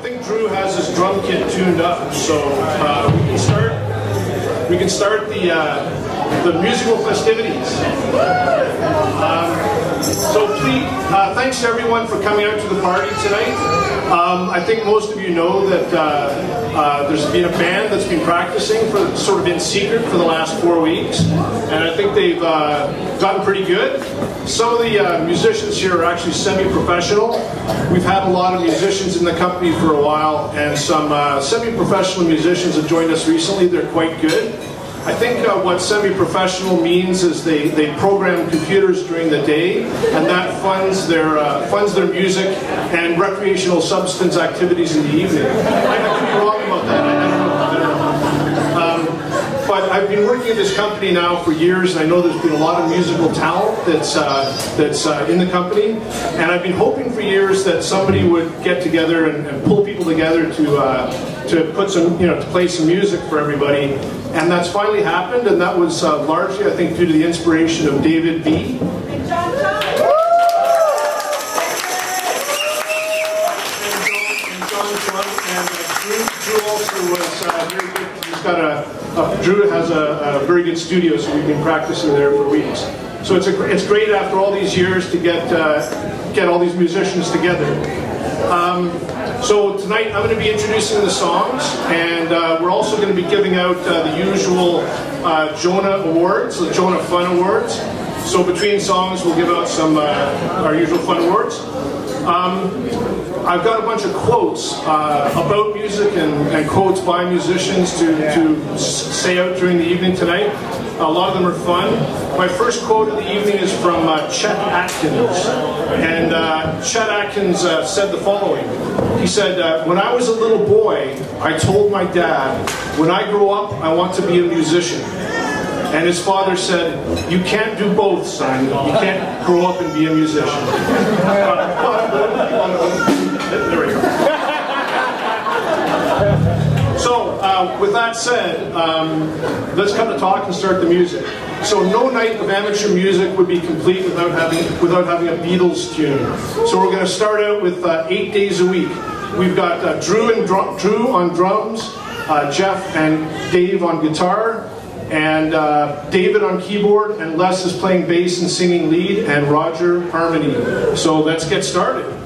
think Drew has his drum kit tuned up, so we can start the musical festivities. So please, thanks to everyone for coming out to the party tonight. I think most of you know that there's been a band that's been practicing for sort of in secret for the last 4 weeks, and I think they've gotten pretty good. Some of the musicians here are actually semi-professional. We've had a lot of musicians in the company for a while, and some semi-professional musicians have joined us recently. They're quite good. I think what semi-professional means is they program computers during the day, and that funds their music and recreational substance activities in the evening. I could be wrong about that. I don't know. But I've been working at this company now for years, and I know there's been a lot of musical talent that's in the company, and I've been hoping for years that somebody would get together and pull people together to put some, to play some music for everybody. And that's finally happened, and that was largely, I think, due to the inspiration of David V. And Drew also was very good. Drew has a very good studio, so we've been practicing there for weeks. So it's great after all these years to get all these musicians together. So tonight I'm going to be introducing the songs, and we're also going to be giving out the usual Jonah Awards, the Jonah Fun Awards. So between songs we'll give out some our usual fun awards. I've got a bunch of quotes about music and quotes by musicians to say out during the evening tonight. A lot of them are fun. My first quote of the evening is from Chet Atkins. And Chet Atkins said the following. He said, when I was a little boy, I told my dad, when I grow up, I want to be a musician. And his father said, you can't do both, son. You can't grow up and be a musician. There we go. So, with that said, let's come to talk and start the music. So, no night of amateur music would be complete without having a Beatles tune. So, we're going to start out with 8 days a week. We've got Drew on drums, Jeff and Dave on guitar, and David on keyboard, and Les is playing bass and singing lead, and Roger harmony. So, let's get started.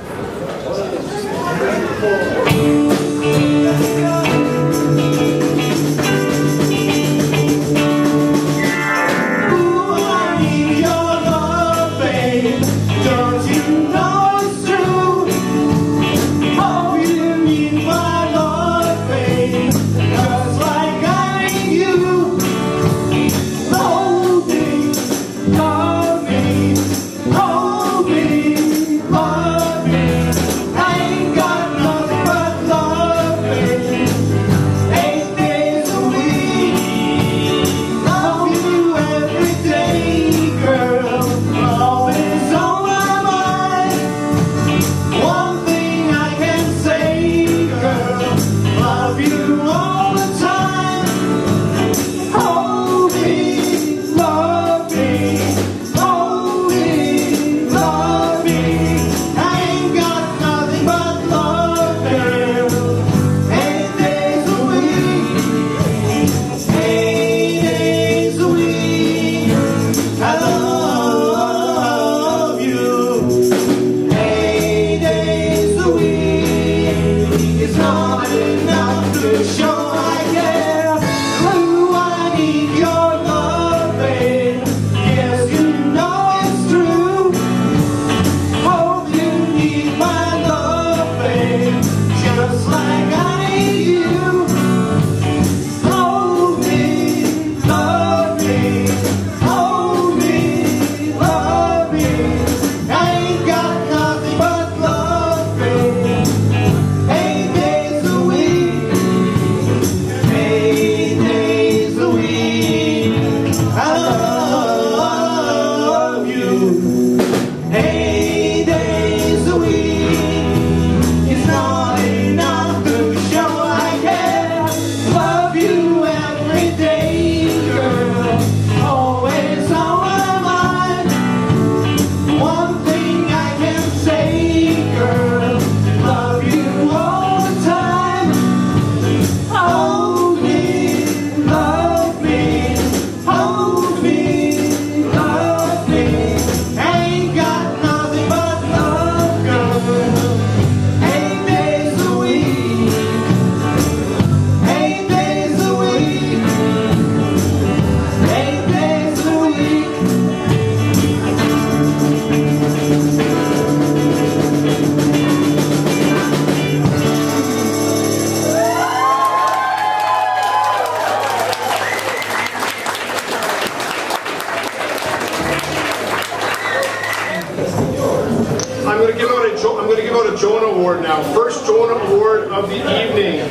Jonah Award of the evening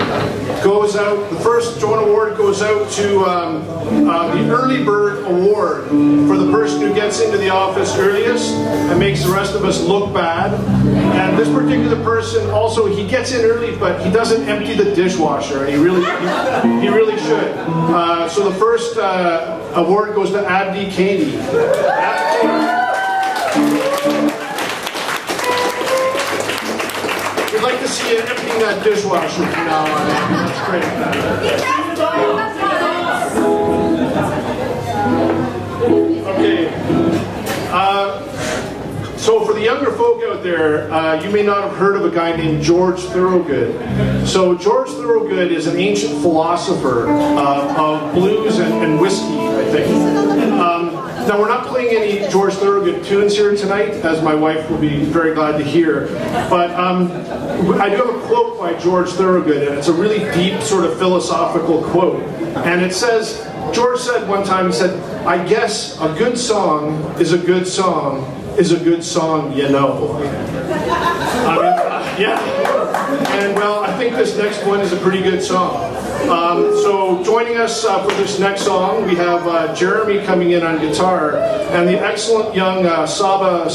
goes out, the first Jonah Award goes out to the Early Bird Award for the person who gets into the office earliest and makes the rest of us look bad. And this particular person also, he gets in early, but he doesn't empty the dishwasher. He really should. So the first award goes to Abdi Katie. We'd like to see you emptying that dishwasher from now on. That's great. Okay. So for the younger folk out there, you may not have heard of a guy named George Thorogood. So George Thorogood is an ancient philosopher of blues and whiskey, I think. Now we're not playing any George Thorogood tunes here tonight, as my wife will be very glad to hear. But I do have a quote by George Thorogood, and it's a really deep sort of philosophical quote. And it says, George said one time, he said, "I guess a good song is a good song is a good song, you know." Yeah. And well, I think this next one is a pretty good song. So joining us for this next song, we have Jeremy coming in on guitar, and the excellent young Saba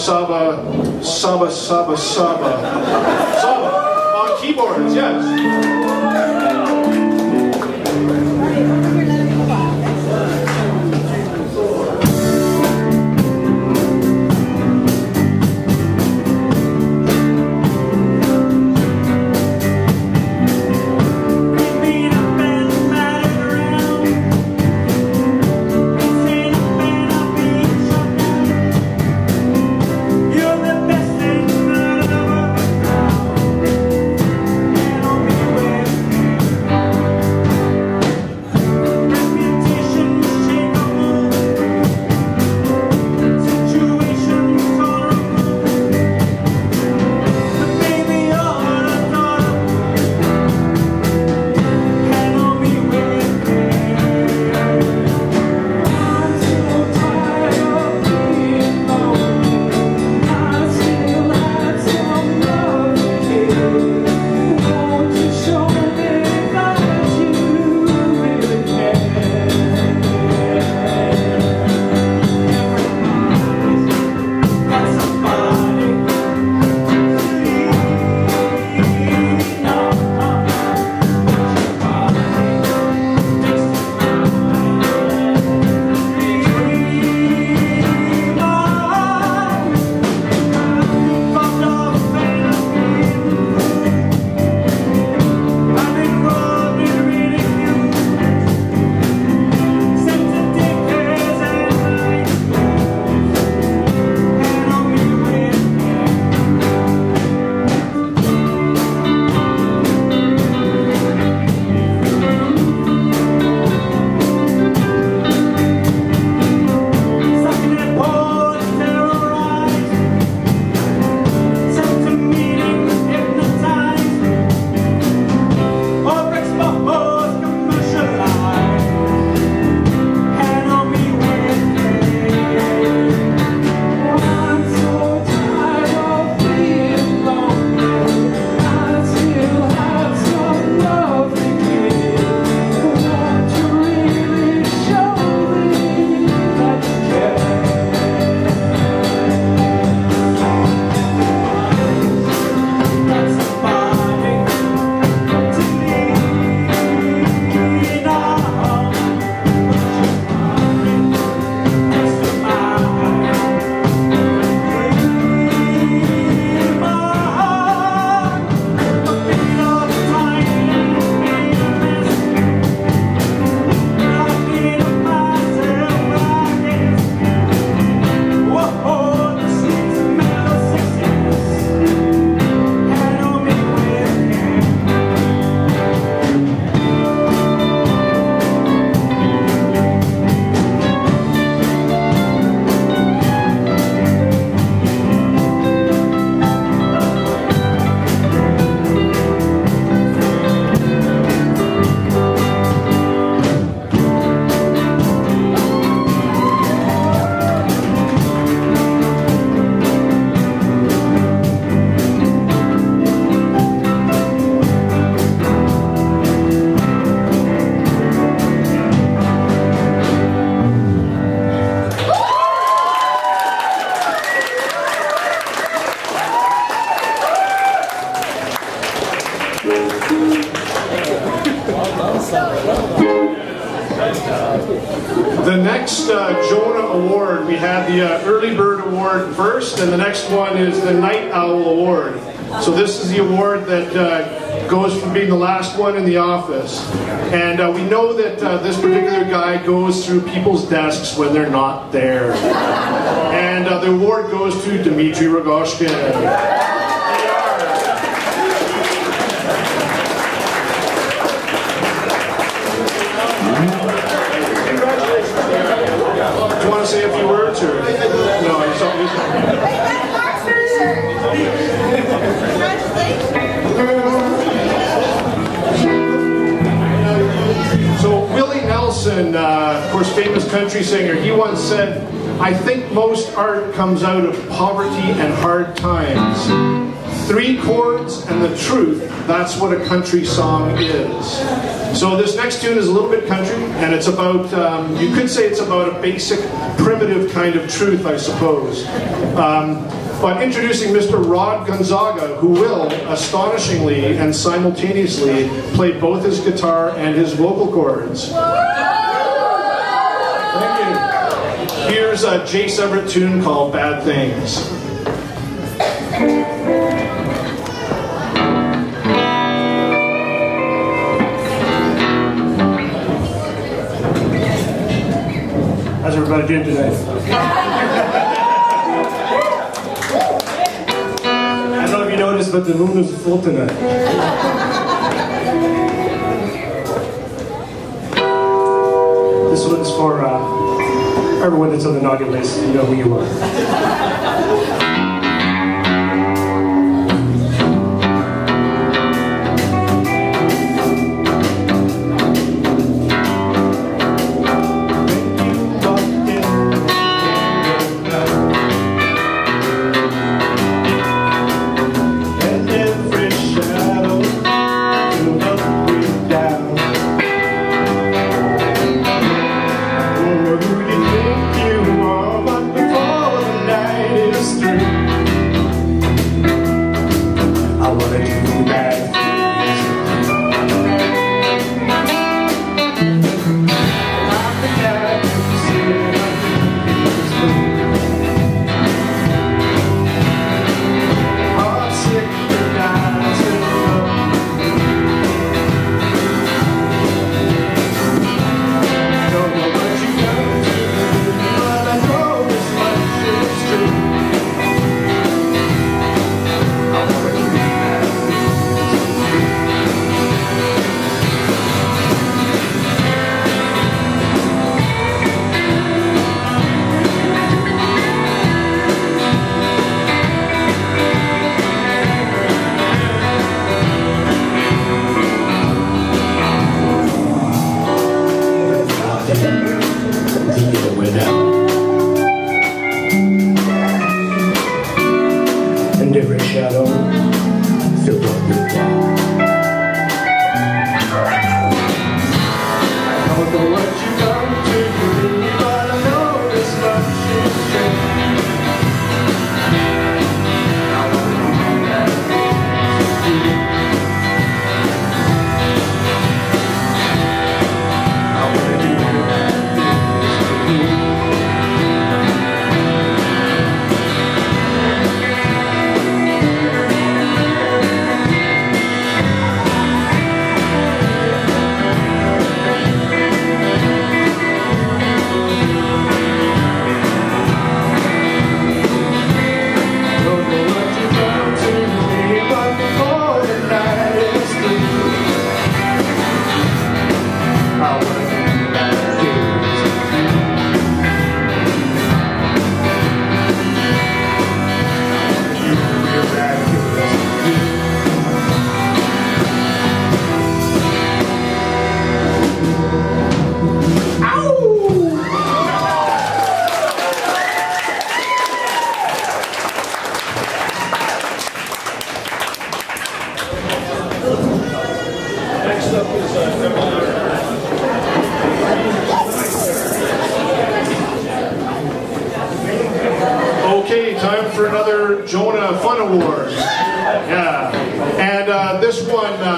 on keyboards, yes. You're the best thing that I've ever found. The next Jonah Award, we had the Early Bird Award first, and the next one is the Night Owl Award. So this is the award that goes from being the last one in the office. And we know that this particular guy goes through people's desks when they're not there. And the award goes to Dmitry Rogoshkin. Do you want to say a few words, or no? I saw you. Marc's shirt. Congratulations. So Willie Nelson, of course, famous country singer, he once said, "I think most art comes out of poverty and hard times. 3 chords and the truth, that's what a country song is." So this next tune is a little bit country, and it's about, you could say it's about a basic, primitive kind of truth, I suppose. But introducing Mr. Rod Gonzaga, who will, astonishingly and simultaneously, play both his guitar and his vocal cords. Thank you. Here's a Jace Everett tune called Bad Things. How's everybody doing today? I don't know if you noticed, but the moon is full tonight. This one's for everyone that's on the naughty list. You know who you are.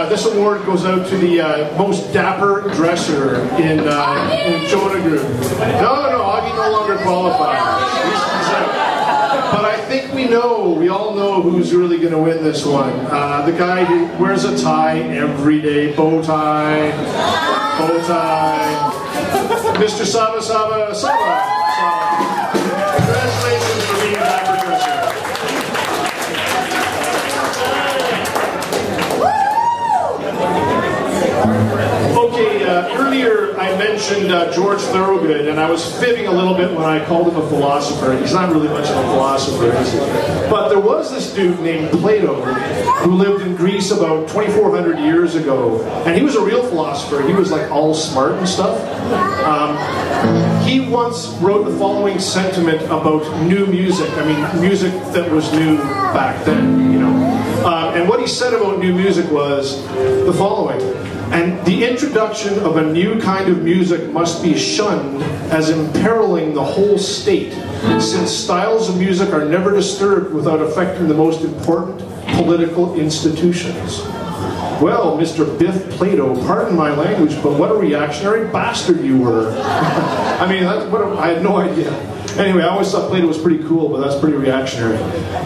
this award goes out to the most dapper dresser in Jonah Group. No, Augie no longer qualifies. He's out. But I think we all know who's really going to win this one. The guy who wears a tie every day, bow tie. Mr. Saba. Congratulations for being a dapper dresser. Okay, earlier I mentioned George Thorogood, and I was fibbing a little bit when I called him a philosopher. He's not really much of a philosopher, is he? But there was this dude named Plato who lived in Greece about 2,400 years ago, and he was a real philosopher. He was like all smart and stuff. He once wrote the following sentiment about new music. I mean, music that was new back then, you know. And what he said about new music was the following: and the introduction of a new kind of music must be shunned as imperiling the whole state, since styles of music are never disturbed without affecting the most important political institutions. Well, Mr. Biff Plato, pardon my language, but what a reactionary bastard you were. I mean, I had no idea. Anyway, I always thought Plato was pretty cool, but that's pretty reactionary.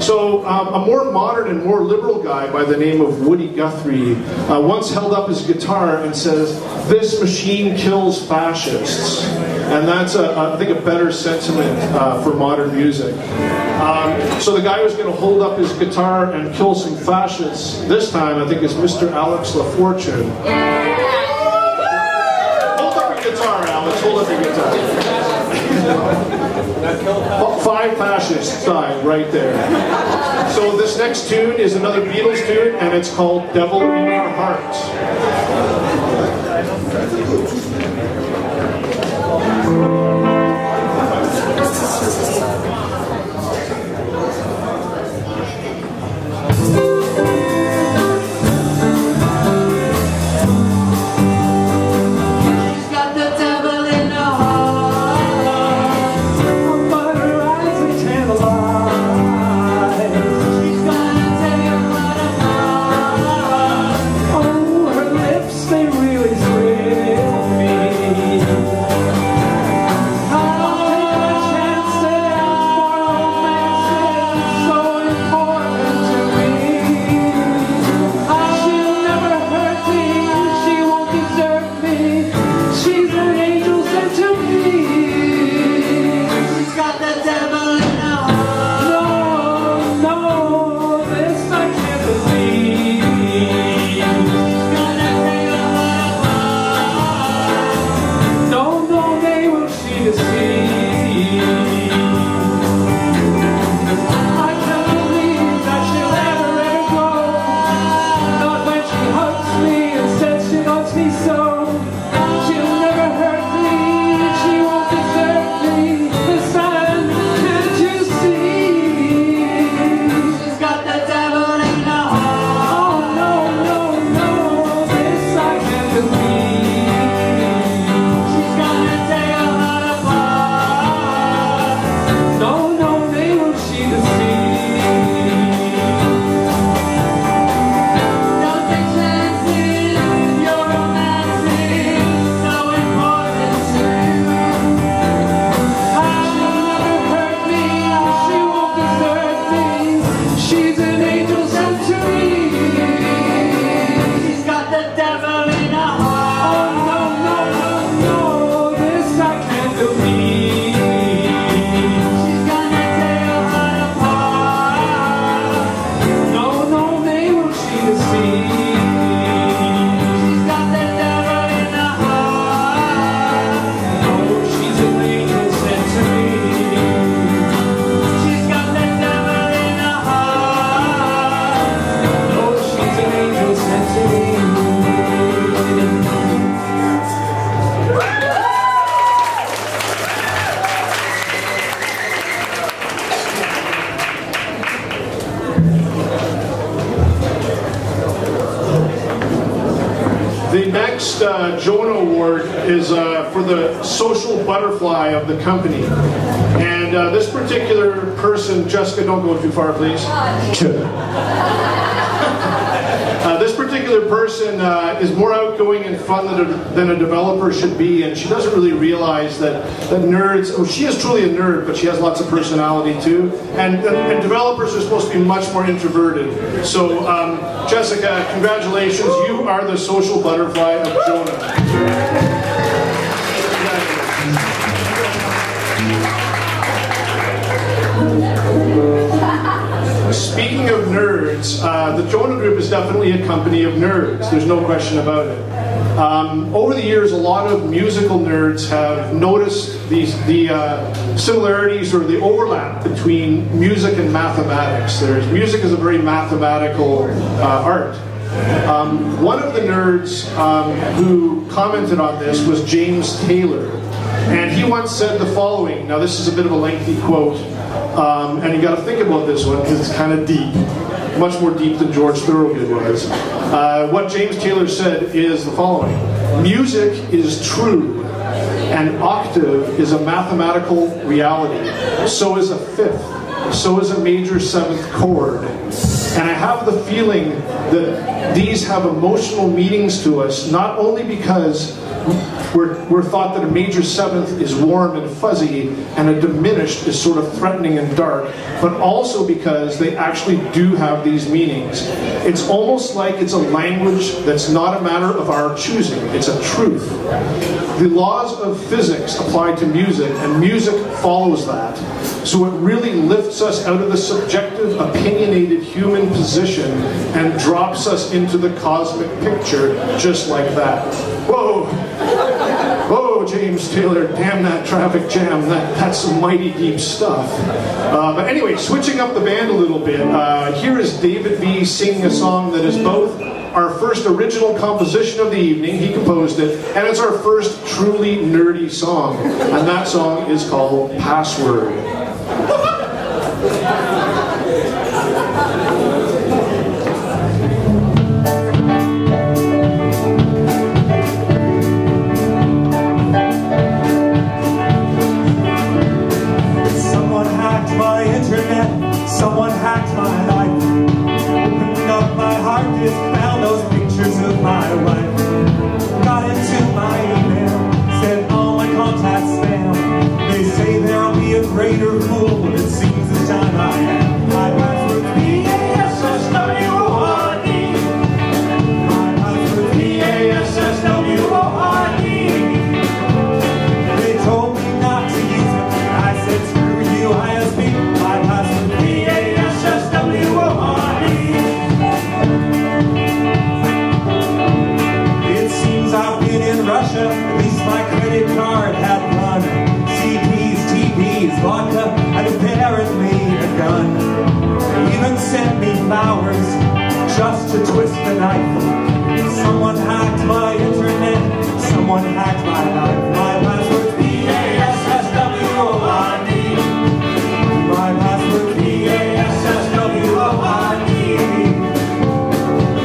So, a more modern and more liberal guy by the name of Woody Guthrie once held up his guitar and says, "This machine kills fascists." And that's, I think, a better sentiment for modern music. So the guy who's going to hold up his guitar and kill some fascists this time, I think, is Mr. Alex LaFortune. Hold up your guitar, Alex. Hold up your guitar. 5 fascists died right there. So this next tune is another Beatles tune, and it's called "Devil in Our Hearts." Jonah Award is for the social butterfly of the company. And this particular person, Jessica, don't go too far, please. This particular particular person is more outgoing and fun than a developer should be, and she doesn't really realize that nerds, oh, she is truly a nerd, but she has lots of personality too, and developers are supposed to be much more introverted. So Jessica, congratulations, you are the social butterfly of Jonah. Speaking of nerds, the Jonah Group is definitely a company of nerds. There's no question about it. Over the years, a lot of musical nerds have noticed the similarities or the overlap between music and mathematics. Music is a very mathematical art. One of the nerds who commented on this was James Taylor. And he once said the following. Now this is a bit of a lengthy quote. And you got to think about this one because it's kind of deep, much more deep than George Thorogood was. What James Taylor said is the following: music is true, an octave is a mathematical reality, so is a fifth, so is a major seventh chord. And I have the feeling that these have emotional meanings to us, not only because we're thought that a major seventh is warm and fuzzy and a diminished is sort of threatening and dark, but also because they actually do have these meanings. It's almost like it's a language that's not a matter of our choosing, it's a truth. The laws of physics apply to music, and music follows that. So it really lifts us out of the subjective, opinionated human position and drops us into the cosmic picture just like that. Whoa! Whoa, James Taylor, damn that traffic jam, that's some mighty deep stuff. But anyway, switching up the band a little bit, here is David V singing a song that is both our first original composition of the evening, he composed it, and it's our first truly nerdy song, and that song is called Password. Someone hacked my life, opened up my hard disk, found those pictures of my wife, got into my email, said all my contacts spam. They say there'll be a greater fool, but it seems this time I am. My password's P-A-S-S-W-O-R-D. My password's P-A-S-S-W-O-R-D. They told me not to use it, I said screw you, ISP. My password's P-A-S-S-W-O-R-D. It seems I've been in Russia, at least my credit card had run. CDs, TVs, vodka, and apparently a gun. Even sent me flowers just to twist the knife. Someone hacked my internet, someone hacked my life. My password's P-A-S-S-W-O-R-D. My password's P-A-S-S-W-O-R-D.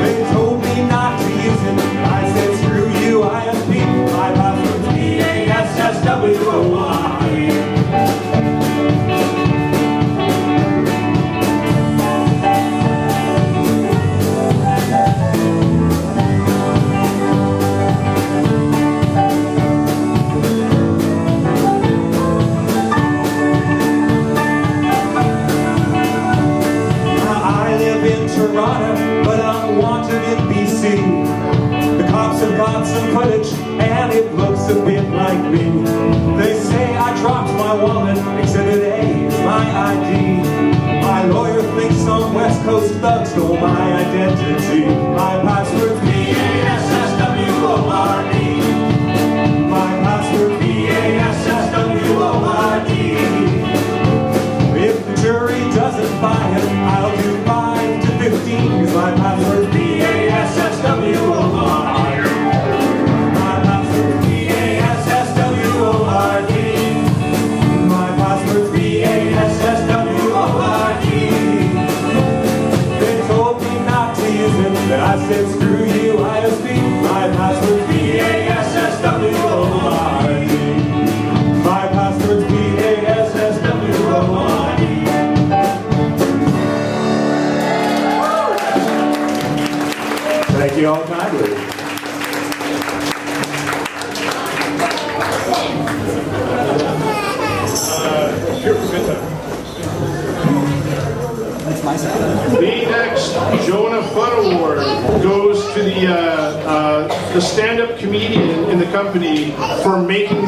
They told me not to use it, I said screw you, ISP. My password's P-A-S-S-W-O-R-D. But I'm wanted in BC. The cops have got some footage and it looks a bit like me. They say I dropped my wallet, Exhibit A is my ID. My lawyer thinks some West Coast thugs stole my identity. My password's P-A-S-S-W-O-R-D. My password's P-A-S-S-W-O-R-D. If the jury doesn't buy it, I'll do 5 to 15, cause my password's P-A-S-S-W-O-R-D. My password's P-A-S-S-W-O-R-D. My password's P-A-S-S-W-O-R-D. They told me not to use it, but I said The next Jonah Fun Award goes to the stand-up comedian in the company for making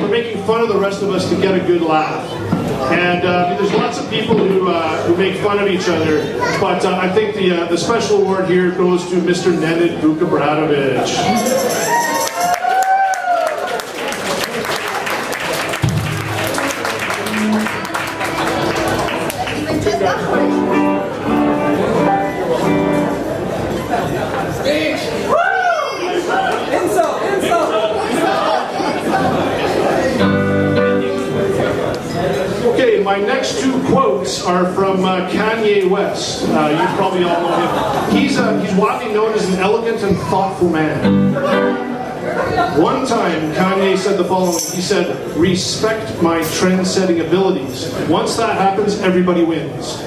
making fun of the rest of us to get a good laugh. And there's lots of people who make fun of each other, but I think the special award here goes to Mr. Nenad Vukabratovich. Okay, my next two quotes are from Kanye West. You probably all know him. He's widely known as an elegant and thoughtful man. One time, Kanye said the following. He said, "Respect my trend-setting abilities. Once that happens, everybody wins."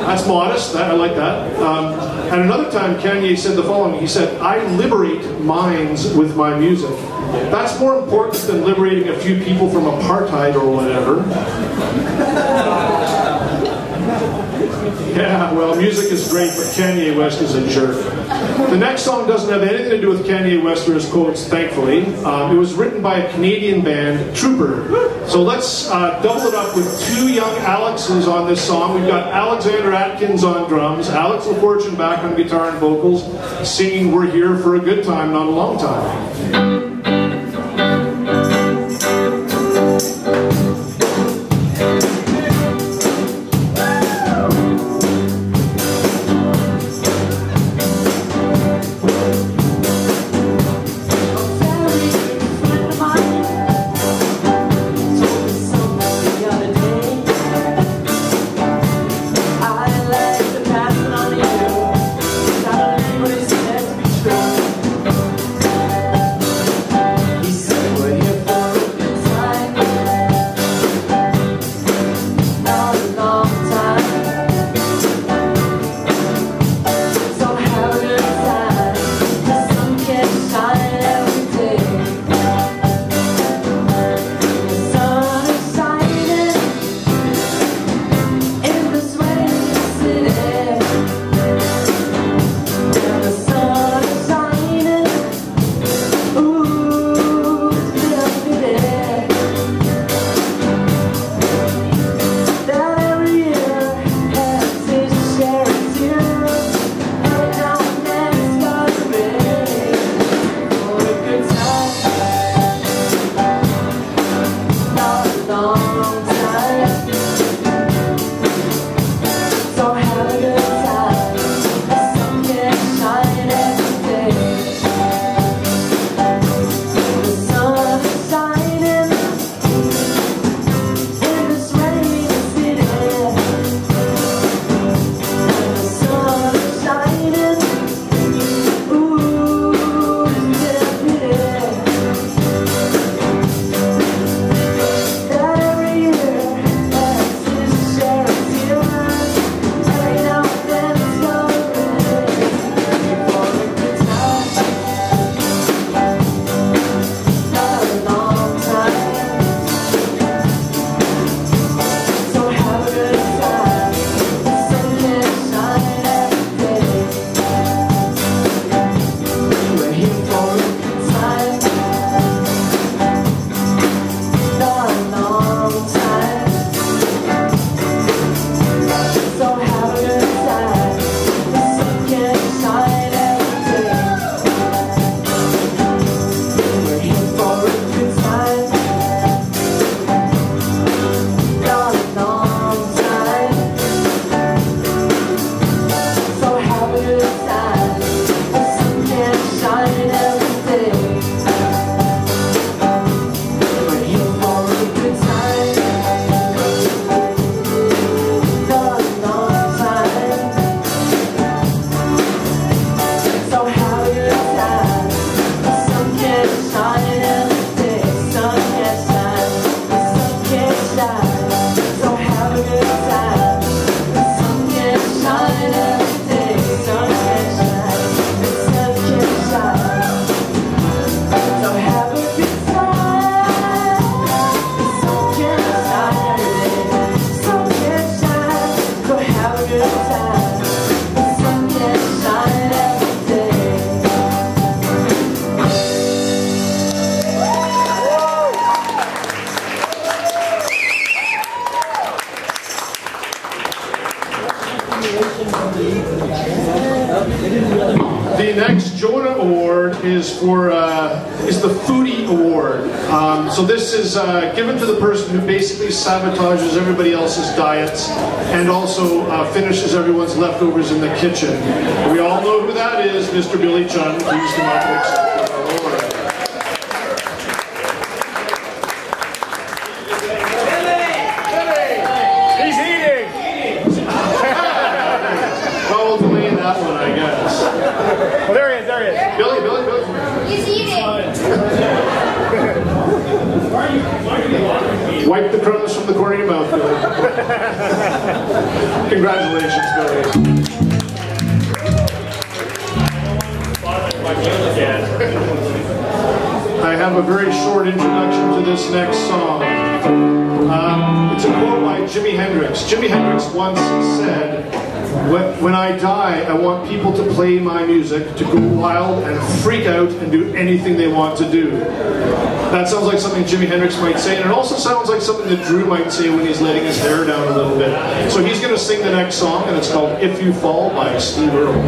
That's modest. I like that. At another time, Kanye said the following. He said, "I liberate minds with my music. That's more important than liberating a few people from apartheid or whatever." Yeah, well, music is great, but Kanye West is a jerk. The next song doesn't have anything to do with Kanye West or his quotes, thankfully. It was written by a Canadian band, Trooper. So let's double it up with two young Alexes on this song. We've got Alexander Atkins on drums, Alex LaFortune back on guitar and vocals, singing "We're Here for a Good Time, Not a Long Time." The next Jonah Award is for is the Foodie Award. So this is given to the person who basically sabotages everybody else's diets and also finishes everyone's leftovers in the kitchen. We all know who that is, Mr. Billy Chun. Please come up and accept the award. He's eating! Well, we'll delay that one, I guess. Oh, there he is, there he is. Billy. He's eating. Wipe the crumbs from the corner of your mouth, Billy. Congratulations, Billy. I have a very short introduction to this next song. It's a quote by Jimi Hendrix. Jimi Hendrix once said, "When I die, I want people to play my music, to go wild and freak out and do anything they want to do." That sounds like something Jimi Hendrix might say, and it also sounds like something that Drew might say when he's letting his hair down a little bit. So he's going to sing the next song, and it's called "If You Fall" by Steve Earle.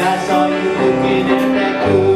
I saw you looking at that good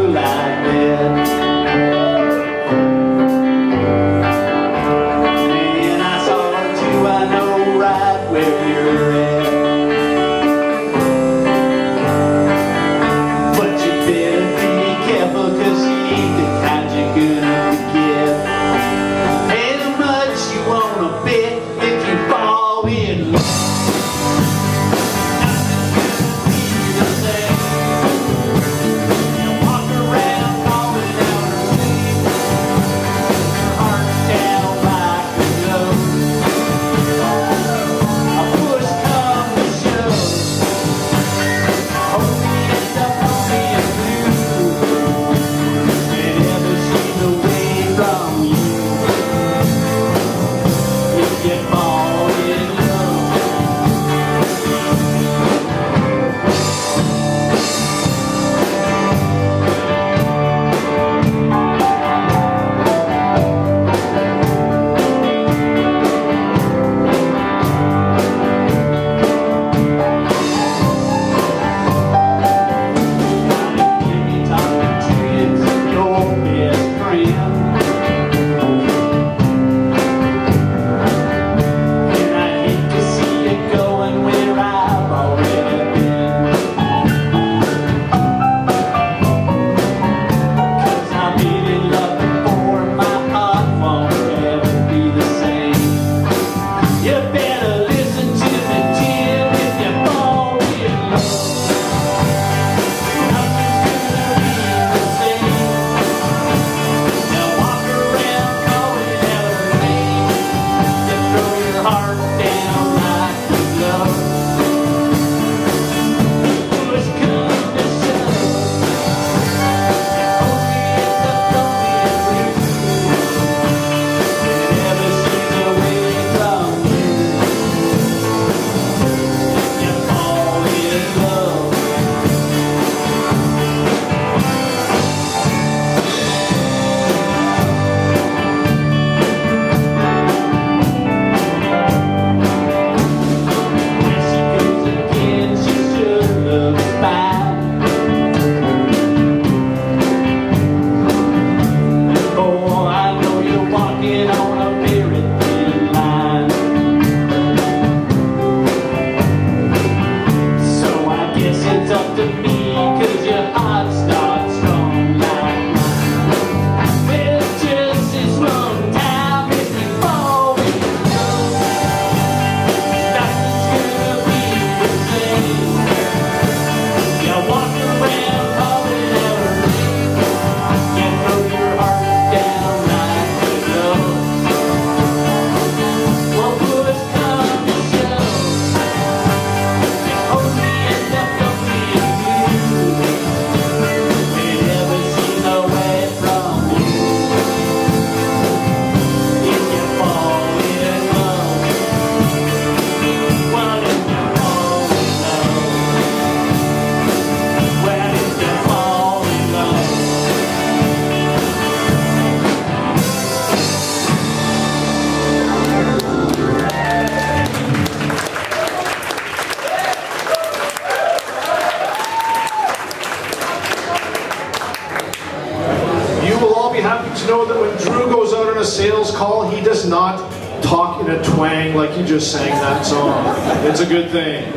be happy to know that when Drew goes out on a sales call, he does not talk in a twang like he just sang that song. It's a good thing.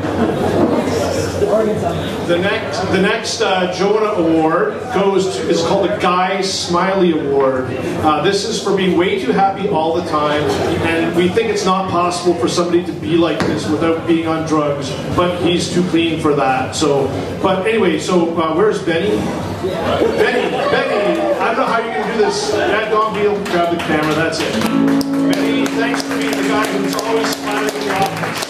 The next Jonah Award is called the Guy Smiley Award. This is for being way too happy all the time, and we think it's not possible for somebody to be like this without being on drugs, but he's too clean for that. But anyway, where's Benny? Benny, I don't know how you're going to do this. Yeah, Don Beal, grab the camera, that's it. Benny, thanks for being the guy who's always smiling in the office.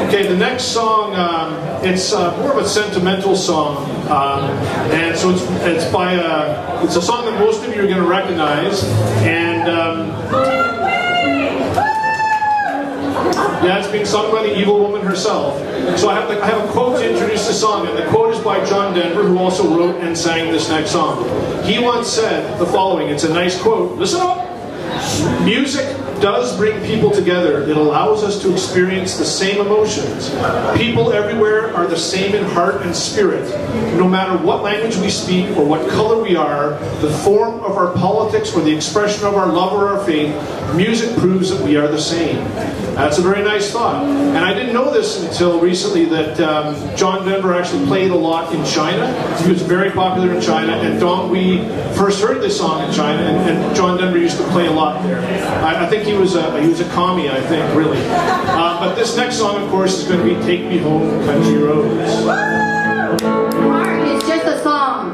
Okay, the next song, it's more of a sentimental song, and so it's a song that most of you are going to recognize, and yeah, it's being sung by the evil woman herself. So I have a quote to introduce the song, and the quote is by John Denver, who also wrote and sang this next song. He once said the following, it's a nice quote, listen up! Music does bring people together. It allows us to experience the same emotions. People everywhere are the same in heart and spirit. No matter what language we speak or what color we are, the form of our politics or the expression of our love or our faith, music proves that we are the same. That's a very nice thought. And I didn't know this until recently that John Denver actually played a lot in China. He was very popular in China, and we first heard this song in China, and John Denver used to play a lot there. I think he was a commie, I think, really. But this next song, of course, is going to be Take Me Home, Country Roads. Marc, it's just a song.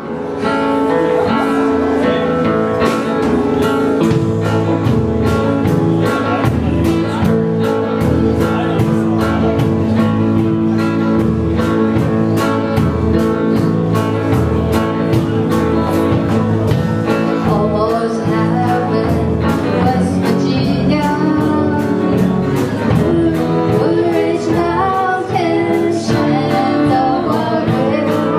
Mountains, and the water.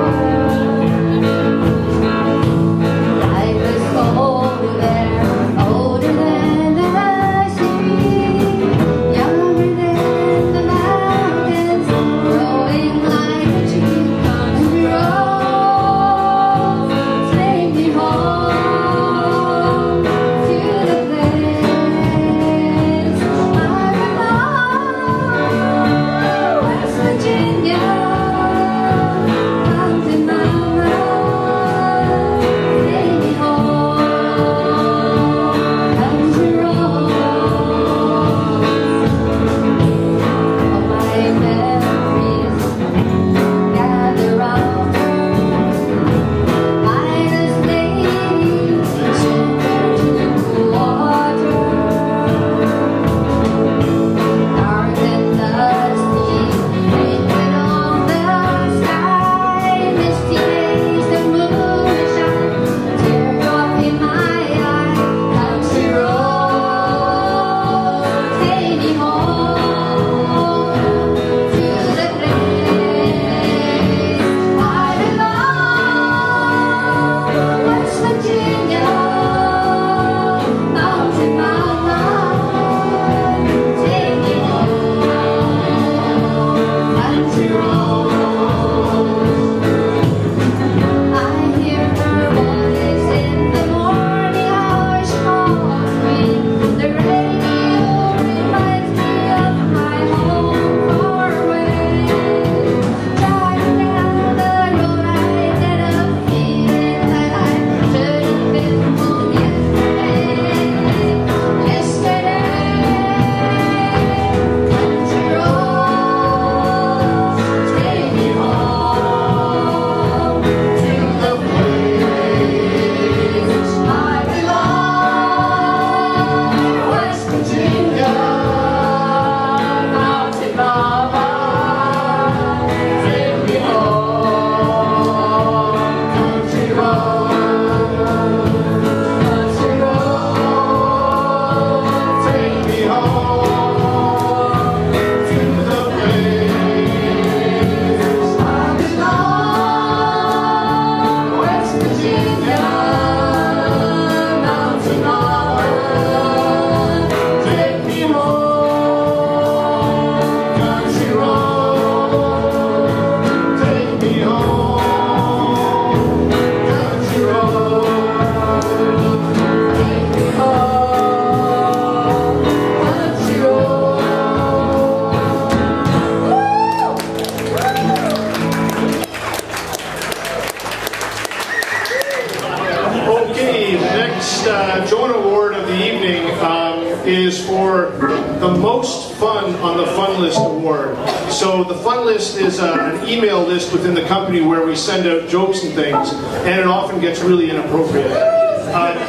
Award. So the Funlist is an email list within the company where we send out jokes and things, and it often gets really inappropriate.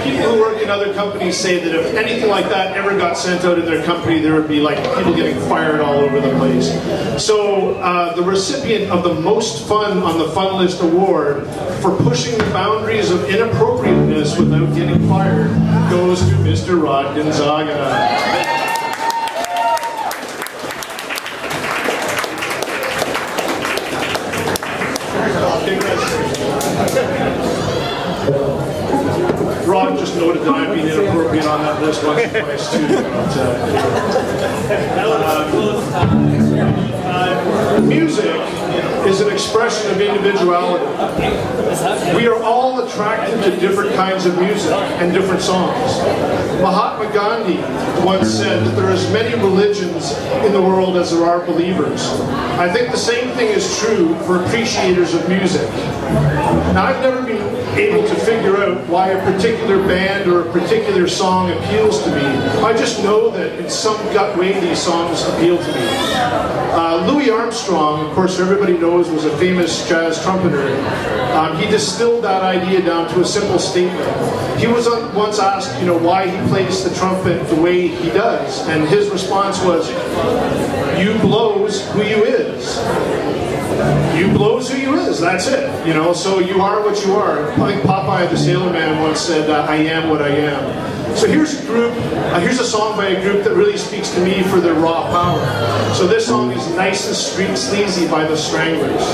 People who work in other companies say that if anything like that ever got sent out in their company, there would be like people getting fired all over the place. So the recipient of the most fun on the Funlist Award for pushing the boundaries of inappropriateness without getting fired goes to Mr. Rod Gonzaga. Rod just noted that I've been inappropriate on that list once or twice too. Music is an expression of individuality. We are all attracted to different kinds of music and different songs. Mahatma Gandhi once said that there are as many religions in the world as there are believers. I think the same thing is true for appreciators of music. Now, I've never been able to figure out why a particular band or a particular song appeals to me. I just know that in some gut way these songs appeal to me. Louis Armstrong, of course everybody knows, was a famous jazz trumpeter. He distilled that idea down to a simple statement. He was once asked, why he plays the trumpet the way he does, and his response was, "You blows who you is." You blows who you is, that's it. So you are what you are. I think Popeye the Sailor Man once said, I am what I am. So here's a song by a group that really speaks to me for their raw power. So this song is Nice and Sleazy by the Stranglers.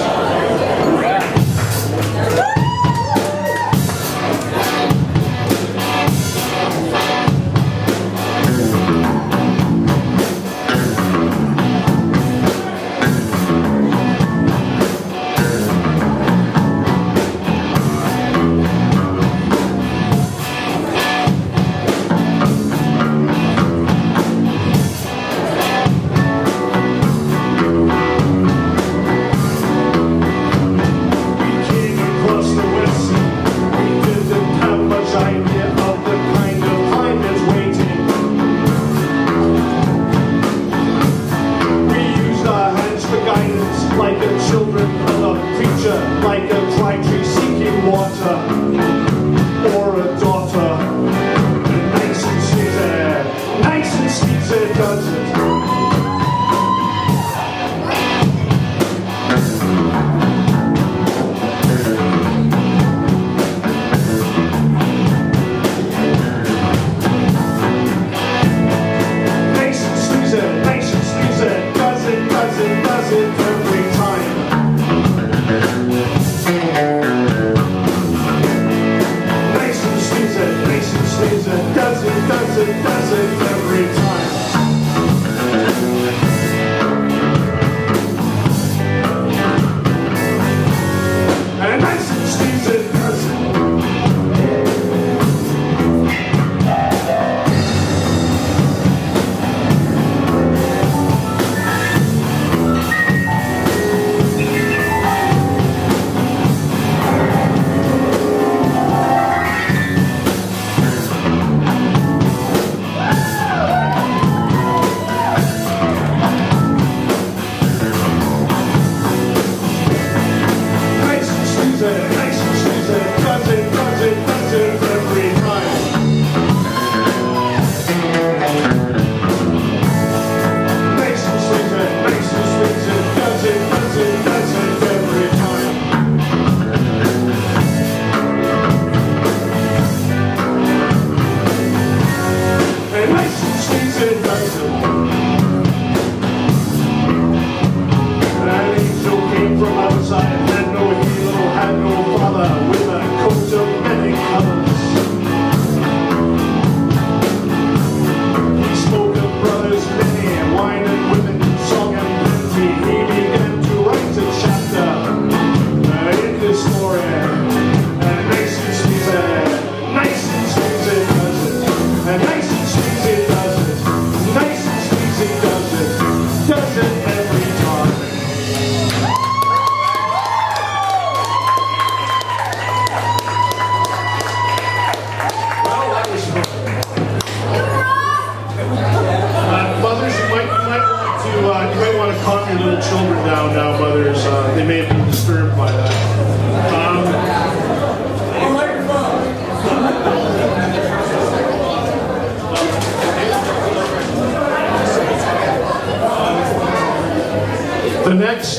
The next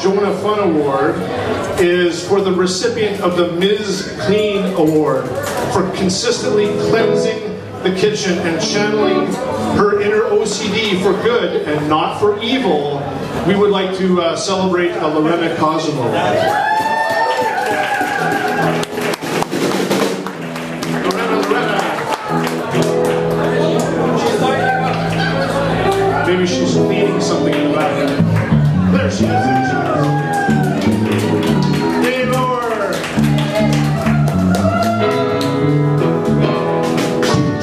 Jonah Fun Award is for the recipient of the Ms. Clean Award for consistently cleansing the kitchen and channeling her inner OCD for good and not for evil. We would like to celebrate Lorena Cosimo. Maybe she's cleaning something in the back. There she is. There she is. Game over.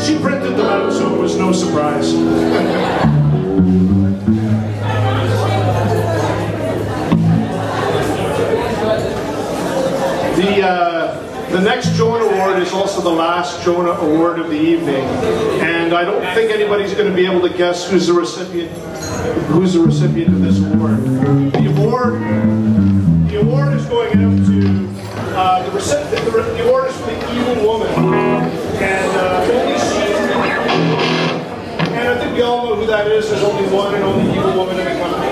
She printed them out, so it was no surprise. The next Jonah Award is also the last Jonah Award of the evening, and I don't think anybody's going to be able to guess who's the recipient of this award. The award is going out to the recipient. The award is for the evil woman, and only she. And I think we all know who that is. There's only one and only evil woman in the company.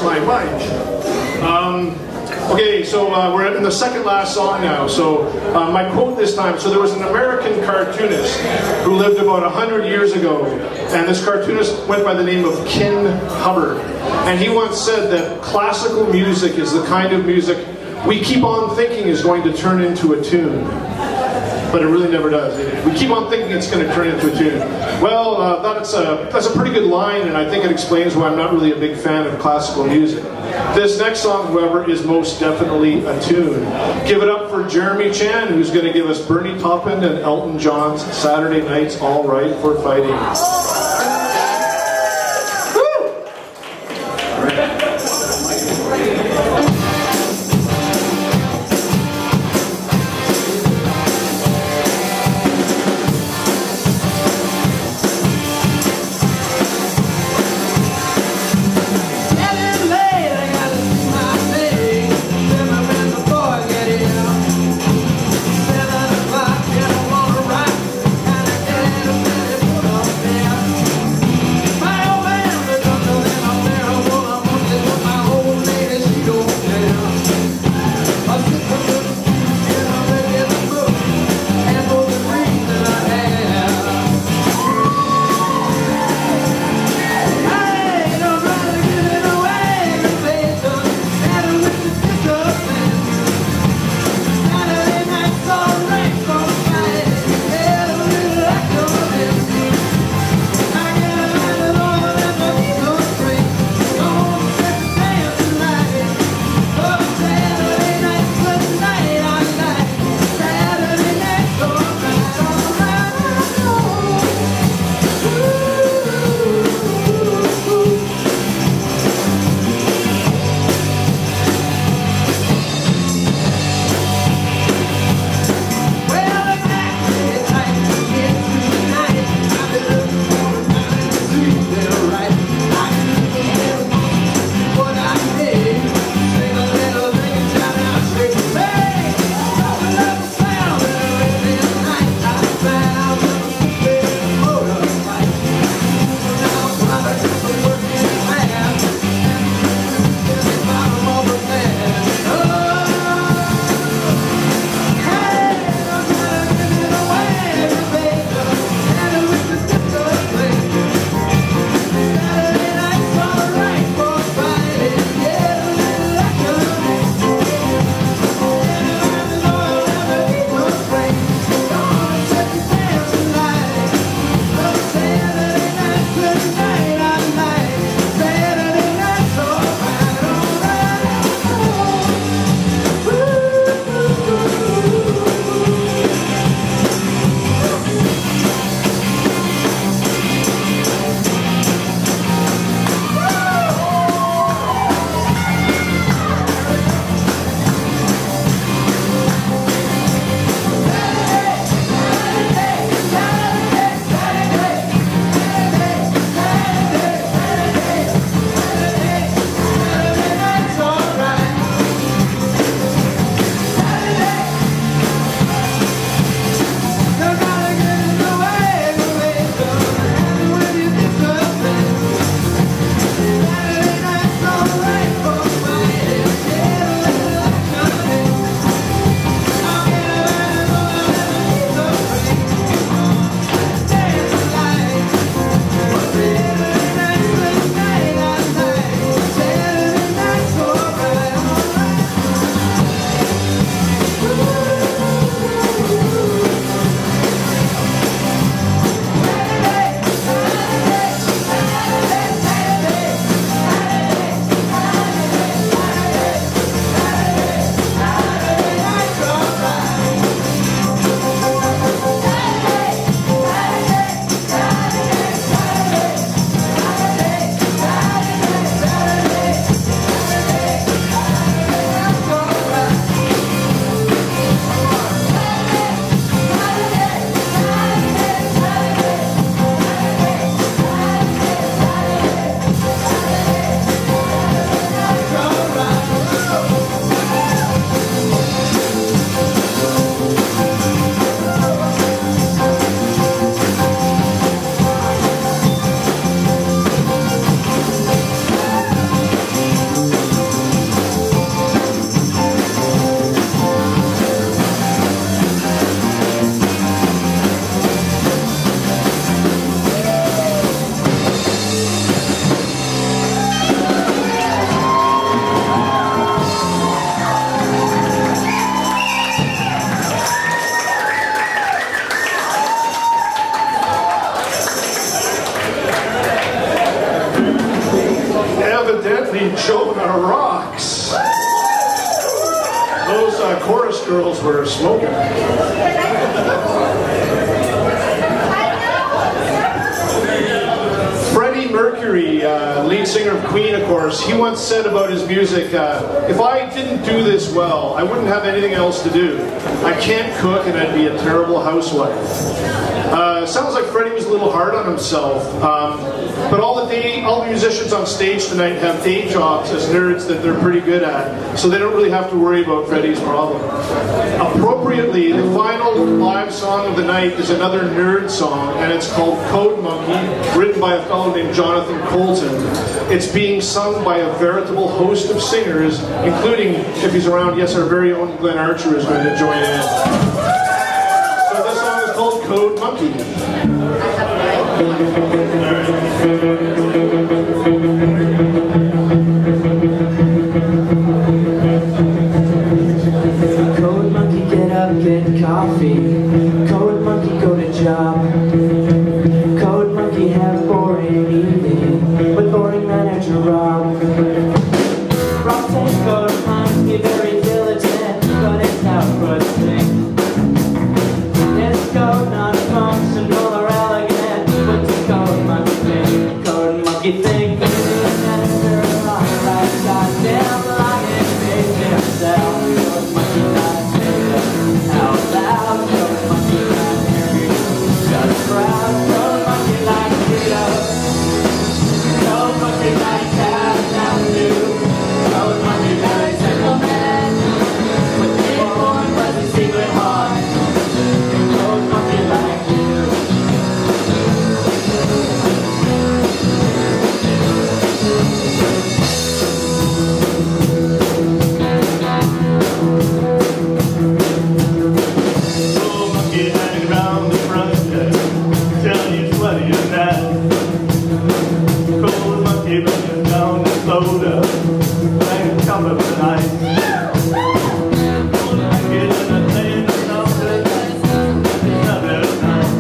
My mic. Okay, so we're in the second last song now. So my quote this time. So there was an American cartoonist who lived about 100 years ago, and this cartoonist went by the name of Ken Hubbard. And he once said that classical music is the kind of music we keep on thinking is going to turn into a tune. But it really never does. We keep on thinking it's going to turn into a tune. Well, that's a pretty good line, and I think it explains why I'm not really a big fan of classical music. This next song, however, is most definitely a tune. Give it up for Jeremy Chan, who's going to give us Bernie Taupin and Elton John's Saturday Night's All Right for Fighting. Yeah. Stephanie Jonah rocks. Those chorus girls were smoking. Freddie Mercury, lead singer of Queen, of course, he once said about his music, if I didn't do this well, I wouldn't have anything else to do. I can't cook and I'd be a terrible housewife. Sounds like Freddie was a little hard on himself, but all the musicians on stage tonight have day jobs as nerds that they're pretty good at, so they don't really have to worry about Freddie's problem. Appropriately, the final live song of the night is another nerd song, and it's called Code Monkey, written by a fellow named Jonathan Colton. It's being sung by a veritable host of singers, including, if he's around, yes, our very own Glenn Archer is going to join in. So this song is called Code Monkey. Code monkey, get up, get coffee. Code monkey, go to job. Code monkey, have boring evening with boring manager Rob. Rob says code monkey, very diligent, but it's outputting. This code not functional or elegant. What's the code monkey thing? Code monkey thing. Manager Rob, right, goddamn like it makes himself. Code monkey not saying out loud. Code monkey not hearing. Just proud. Code monkey like Cheetos. Code monkey like Cat now too. Code monkey very simple man with people and fuzzy secret heart. Code monkey like you. Little monkey hanging around the front desk, telling you sweaty and that. Cold monkey looking down the soda, playing cover tonight. Cold monkey doesn't say something, it's not very nice.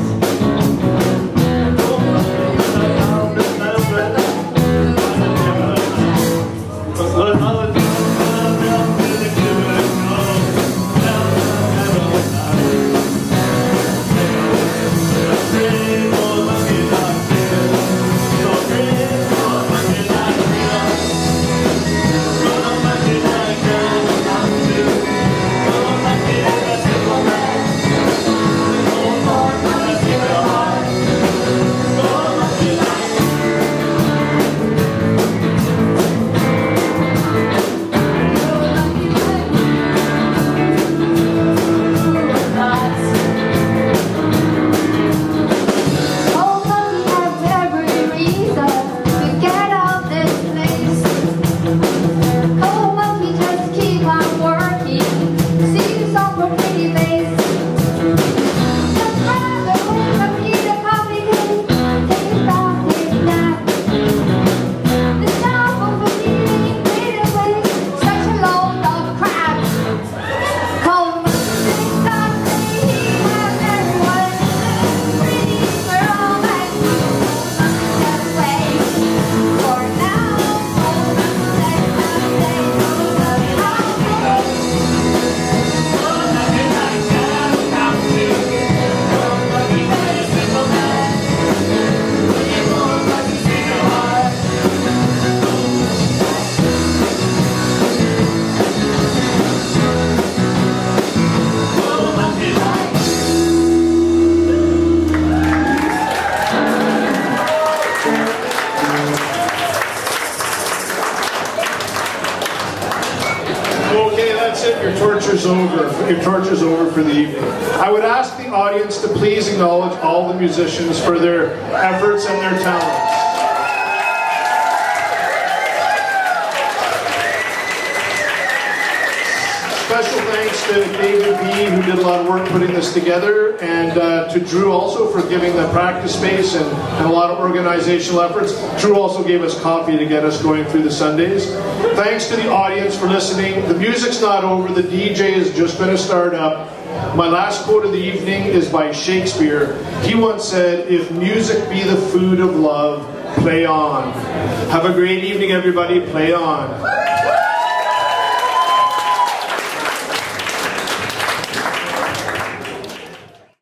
Cold monkey doesn't down the velvet, on the dimmer. But look all the time, down to the cubicle, down to the middle of the night. Green, old monkey not here. So green, old monkey not here. Old monkey not here, not here. Old monkey is a simple man. Old monkey has a secret heart. Old monkey like Old monkey has every reason to get out this place. Old monkey just keep on working, see yourself a pretty face. Just rather with a piece of coffee cake, take it back, take it back. The sound of a feeling fade away, such a load of crap. Cold monkey thinks that he has everyone. Pretty girl like you, just wait. For now, old monkey says someday you'll be happy. Old monkey like that, not here. Old monkey very simple man. Looking for a fuzzy secret heart. Old monkey like Okay, that's it. Your torture's over. Your torture's over for the evening. I would ask the audience to please acknowledge all the musicians for their efforts and their talents. Special thanks to David B, who did a lot of work putting this together, and to Drew also for giving the practice space and a lot of organizational efforts. Drew also gave us coffee to get us going through the Sundays. Thanks to the audience for listening. The music's not over. The DJ is just going to start up. My last quote of the evening is by Shakespeare. He once said, "If music be the food of love, Play on. Have a great evening, everybody. Play on.